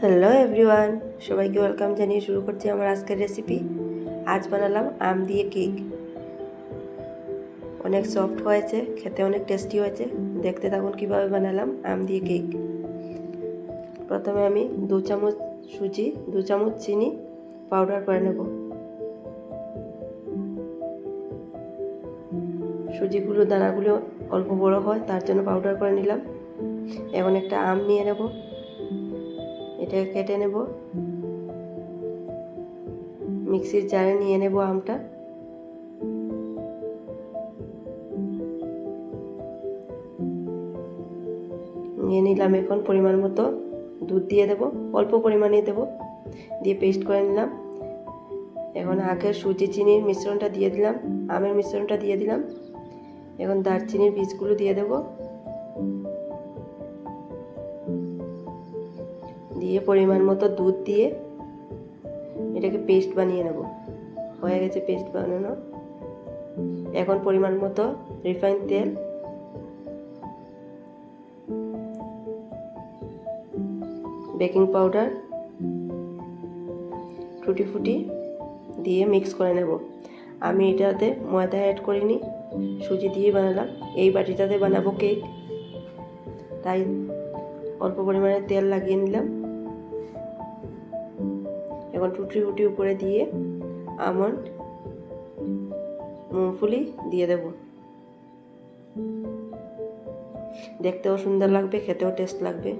Hello everyone, সবাইকে welcome জানিয়ে শুরু করছি আমার আজকের রেসিপি। আজ বানালাম আম দিয়ে কেক। অনেক সফট হয়েছে, খেতে অনেক টেস্টি হয়েছে। দেখতে থাকুন কিভাবে বানালাম আম দিয়ে কেক। প্রথমে আমি 2 চামচ সুজি, 2 চামচ চিনি পাউডার করে নেব। সুজিগুলো দানাগুলো অল্প বড় হয়, তার জন্য পাউডার করে নিলাম। এখন একটা আম নিয়ে নেব, এটা কেটে নেব। মিক্সির জারে নিয়ে নেব আমটা। নিয়ে নিলাম। এখন পরিমাণ মতো দুধ দিয়ে দেব, অল্প পরিমাণে দেব, দিয়ে পেস্ট করে নিলাম। এখন আগে সুজি চিনির মিশ্রণটা দিয়ে দিলাম, আমের মিশ্রণটা দিয়ে দিলাম। এখন দারচিনির বীজগুলো দিয়ে দেব, দিয়ে পরিমাণ মতো দুধ দিয়ে এটাকে পেস্ট বানিয়ে নেব। হয়ে গেছে পেস্ট বানানো। এখন পরিমাণ মতো রিফাইন তেল, বেকিং পাউডার, টুটি ফুটি দিয়ে মিক্স করে নেব। আমি এটাতে ময়দা অ্যাড করিনি, সুজি দিয়ে বানালাম। এই বাটিটাতে বানাবো কেক, তাই অল্প পরিমাণে তেল লাগিয়ে নিলাম। এখন টুটি ফুটি উপরে দিয়ে আমন্ড, মুংফলি দিয়ে দেব। দেখতেও সুন্দর লাগবে, খেতেও টেস্ট লাগবে।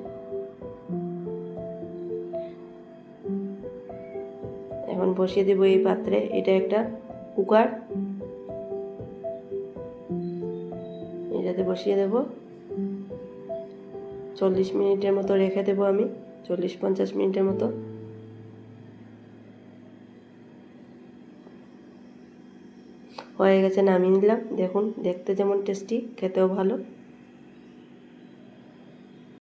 এখন বসিয়ে দেব এই পাত্রে। এটা একটা কুকার, এটাতে বসিয়ে দেব। 40 মিনিটের মতো রেখে দেব আমি, 40-50 মিনিটের মতো। হয়ে গেছে, নামিয়ে নিলাম। দেখুন, দেখতে যেমন টেস্টি, খেতেও ভালো।